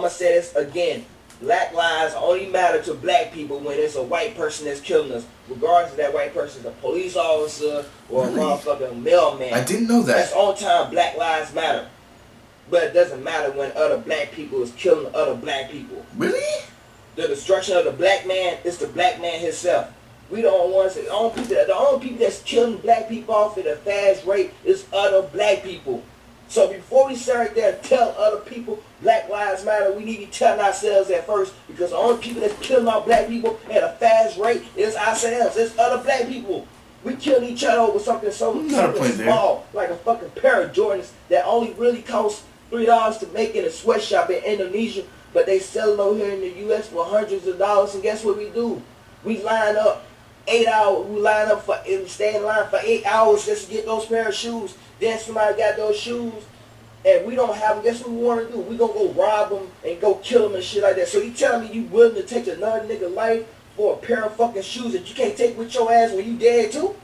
I'm gonna say this again. Black lives only matter to black people when it's a white person that's killing us, regardless of that white person is a police officer or really? a motherfucking mailman. I didn't know that. That's the only time black lives matter. But it doesn't matter when other black people is killing other black people. Really? The destruction of the black man is the black man himself. We don't want to. The only people that's killing black people off at a fast rate is other black people. So before we sit right there and tell other people Black Lives Matter, we need to be telling ourselves that first, because the only people that's killing our black people at a fast rate is ourselves. It's other black people. We killing each other over something so small, like a fucking pair of Jordans that only really cost $3 to make in a sweatshop in Indonesia, but they sell it over here in the U.S. for hundreds of dollars. And guess what we do? We line up 8 hours. We line up for stay in line for 8 hours just to get those pair of shoes. Then somebody got those shoes, and we don't have them. Guess what we want to do? We gonna go rob them and go kill them and shit like that. So you telling me you willing to take another nigga life for a pair of fucking shoes that you can't take with your ass when you dead too?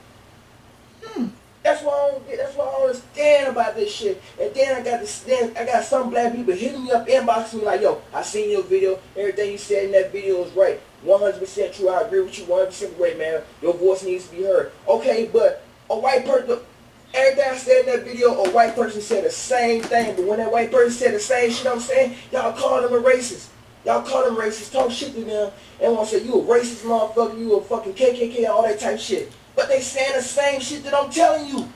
That's why I don't get. That's why I don't understand about this shit. And then I got this. Then I got some black people hitting me up, inboxing me like, "Yo, I seen your video. Everything you said in that video is right. 100% true. I agree with you. 100% right, man. Your voice needs to be heard." Okay, but a white person. Everything I said in that video, a white person said the same thing. But when that white person said the same shit I'm saying, y'all call them a racist. Y'all call them racist, talk shit to them, and want to say, you a racist motherfucker, you a fucking KKK, all that type of shit. But they saying the same shit that I'm telling you.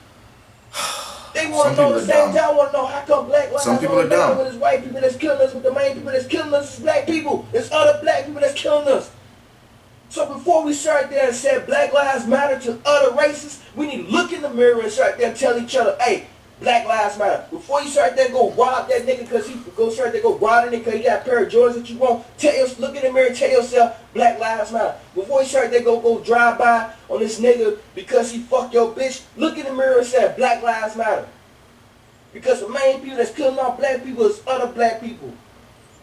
They want to know the same thing. I want to know how come black lives only matter when it's white people that's killing us, but the main people that's killing us is black people. It's other black people that's killing us. So before we start there and say Black Lives Matter to other races, we need to look in the mirror and start there and tell each other, hey, Black Lives Matter. Before you start there and go rob that nigga because he go start there go rob that nigga because he got a pair of Jordans that you want, look in the mirror and tell yourself Black Lives Matter. Before you start there go drive by on this nigga because he fucked your bitch, look in the mirror and say Black Lives Matter. Because the main people that's killing our black people is other black people.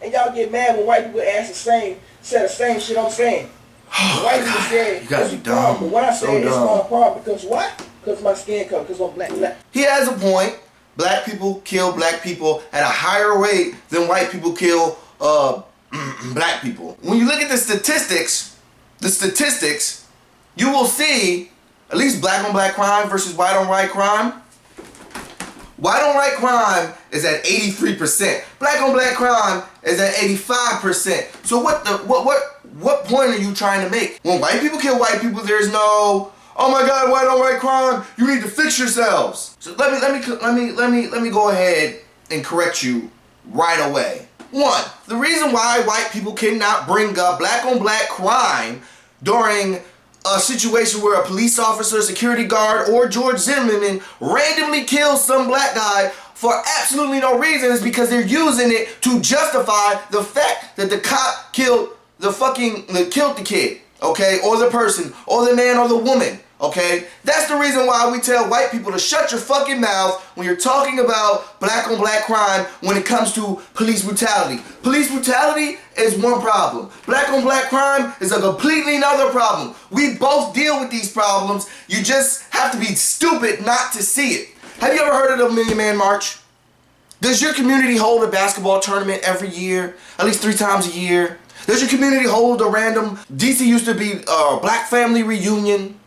And y'all get mad when white people say the same shit I'm saying. White people say you guys are dumb. But when I say it's my problem, because what? Because my skin color, because I'm black. He has a point. Black people kill black people at a higher rate than white people kill black people. When you look at the statistics, you will see at least black on black crime versus white on white crime. White on white crime is at 83%. Black on black crime is at 85%. So what point are you trying to make? When white people kill white people, there's no, oh my God, white on white crime. You need to fix yourselves. So let me go ahead and correct you right away. One, the reason why white people cannot bring up black on black crime during a situation where a police officer, security guard, or George Zimmerman randomly kills some black guy for absolutely no reason is because they're using it to justify the fact that the cop killed the kid, okay, or the person, or the man, or the woman, okay? That's the reason why we tell white people to shut your fucking mouth when you're talking about black on black crime when it comes to police brutality. Police brutality is one problem. Black on black crime is a completely another problem. We both deal with these problems. You just have to be stupid not to see it. Have you ever heard of the Million Man March? Does your community hold a basketball tournament every year? At least 3 times a year? Does your community hold a random, DC used to be a black family reunion?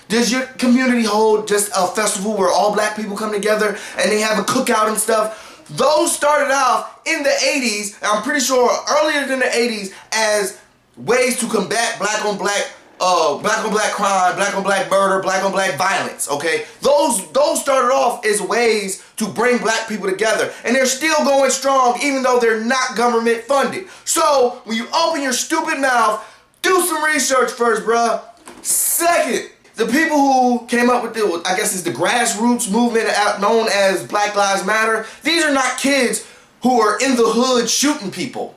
Does your community hold just a festival where all black people come together and they have a cookout and stuff? Those started off in the 80s, and I'm pretty sure earlier than the 80s, as ways to combat black on black crime, black on black murder, black on black violence, okay? Those started off as ways to bring black people together. And they're still going strong even though they're not government funded. So, when you open your stupid mouth, do some research first, bruh. Second, the people who came up with I guess it's the grassroots movement known as Black Lives Matter, these are not kids who are in the hood shooting people.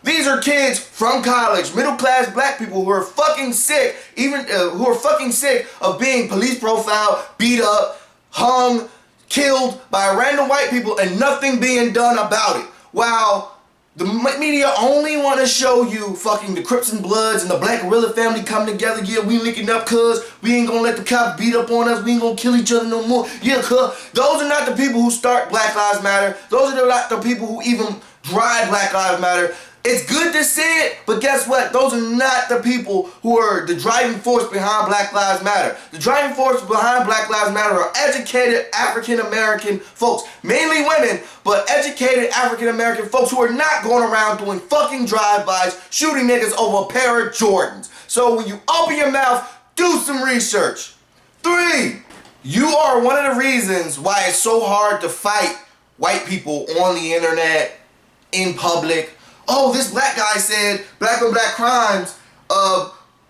These are kids from college, middle-class black people who are fucking sick, who are fucking sick of being police profiled, beat up, hung, killed by random white people and nothing being done about it. While the media only want to show you fucking the Crips and Bloods and the Black Gorilla family come together. Yeah, we linking up cuz we ain't gonna let the cops beat up on us. We ain't gonna kill each other no more. Yeah, cuz those are not the people who start Black Lives Matter. Those are not the people who even drive Black Lives Matter. It's good to see it, but guess what? Those are not the people who are the driving force behind Black Lives Matter. The driving force behind Black Lives Matter are educated African American folks, mainly women, but educated African American folks who are not going around doing fucking drive-bys, shooting niggas over a pair of Jordans. So when you open your mouth, do some research. 3, you are one of the reasons why it's so hard to fight white people on the internet, in public. Oh, this black guy said black on black crimes,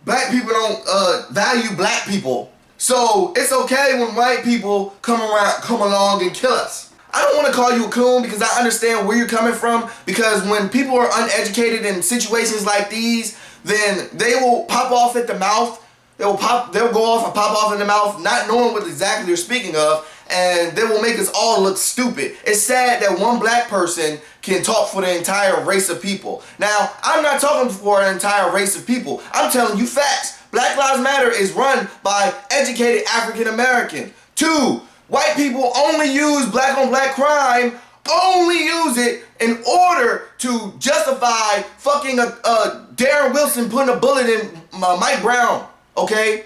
black people don't value black people. So it's okay when white people come along and kill us. I don't want to call you a coon because I understand where you're coming from, because when people are uneducated in situations like these, then they will pop off at the mouth. They'll go off and pop off in the mouth, not knowing what exactly they're speaking of, and they will make us all look stupid. It's sad that one black person can talk for the entire race of people. Now, I'm not talking for an entire race of people. I'm telling you facts. Black Lives Matter is run by educated African American. 2, white people only use black on black crime, only use it in order to justify fucking Darren Wilson putting a bullet in Mike Brown. Okay,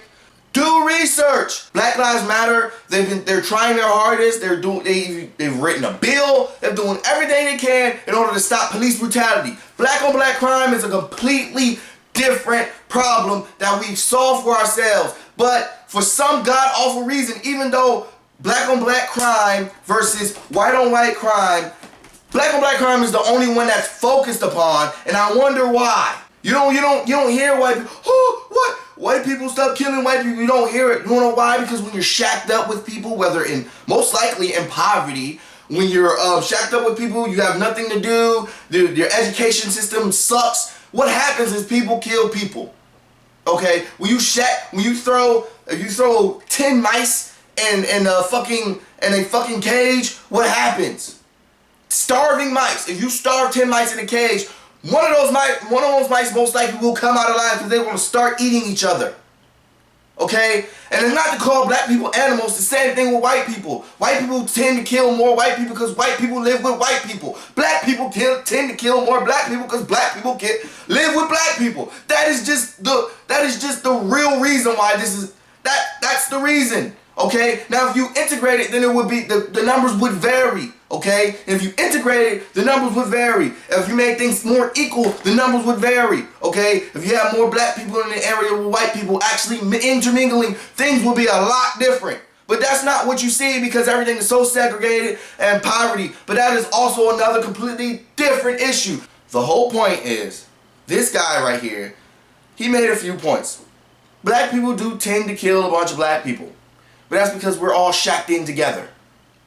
do research. Black Lives Matter. They're trying their hardest. They've written a bill. They're doing everything they can in order to stop police brutality. Black on black crime is a completely different problem that we've solved for ourselves. But for some god awful reason, even though black on black crime versus white on white crime, black on black crime is the only one that's focused upon, and I wonder why. You don't hear white people. Oh, what? White people stop killing white people. You don't hear it. You know why? Because when you're shacked up with people, whether most likely in poverty, when you're shacked up with people, you have nothing to do. Your education system sucks. What happens is people kill people. Okay, if you throw 10 mice in a fucking cage, what happens? Starving mice. If you starve 10 mice in a cage, one of those mice most likely will come out alive because they want to start eating each other. Okay? And it's not to call black people animals, the same thing with white people. White people tend to kill more white people because white people live with white people. Black people tend to kill more black people because black people live with black people. That is just the real reason why that's the reason. Okay? Now if you integrate it, then it would be the numbers would vary. Okay? If you integrate it, the numbers would vary. If you made things more equal, the numbers would vary. Okay? If you have more black people in the area with white people actually intermingling, things will be a lot different. But that's not what you see because everything is so segregated and poverty. But that is also another completely different issue. The whole point is, this guy right here, he made a few points. Black people do tend to kill a bunch of black people. But that's because we're all shacked in together.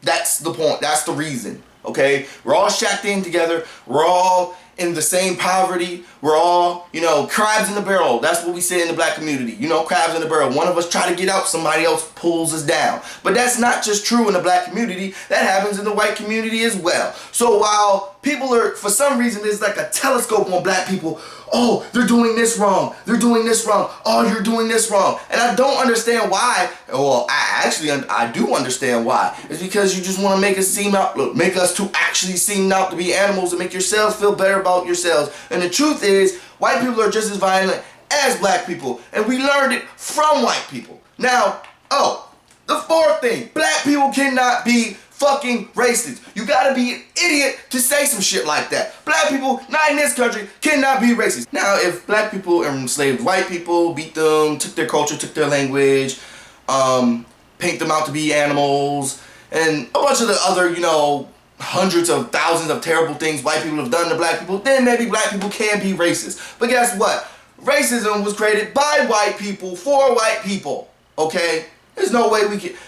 That's the point. That's the reason. Okay? We're all shacked in together. We're all in the same poverty. We're all, crabs in the barrel. That's what we say in the black community. Crabs in the barrel. One of us try to get out, somebody else pulls us down. But that's not just true in the black community. That happens in the white community as well. So while people for some reason, there's like a telescope on black people. Oh, they're doing this wrong. They're doing this wrong. Oh, you're doing this wrong. And I don't understand why. Well, I do understand why. It's because you just want to make us to actually seem out to be animals and make yourselves feel better about yourselves. And the truth is, white people are just as violent as black people. And we learned it from white people. Now, the fourth thing, black people cannot be fucking racist. You gotta be an idiot to say some shit like that. Black people, not in this country, cannot be racist. Now, if black people enslaved white people, beat them, took their culture, took their language, paint them out to be animals, and a bunch of the other, hundreds of thousands of terrible things white people have done to black people, then maybe black people can be racist. But guess what? Racism was created by white people for white people. Okay? There's no way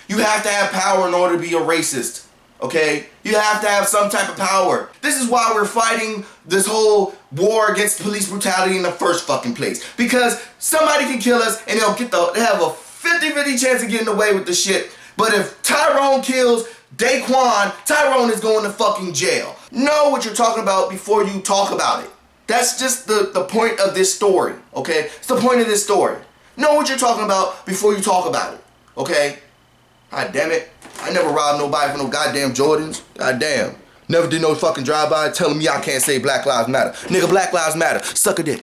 you have to have power in order to be a racist. Okay? You have to have some type of power. This is why we're fighting this whole war against police brutality in the first fucking place. Because somebody can kill us and they have a 50-50 chance of getting away with the shit. But if Tyrone kills Daquan, Tyrone is going to fucking jail. Know what you're talking about before you talk about it. That's just the point of this story. Okay? It's the point of this story. Know what you're talking about before you talk about it. Okay? God damn it. I never robbed nobody for no goddamn Jordans. God damn. Never did no fucking drive-by telling me I can't say Black Lives Matter. Nigga, Black Lives Matter. Suck a dick.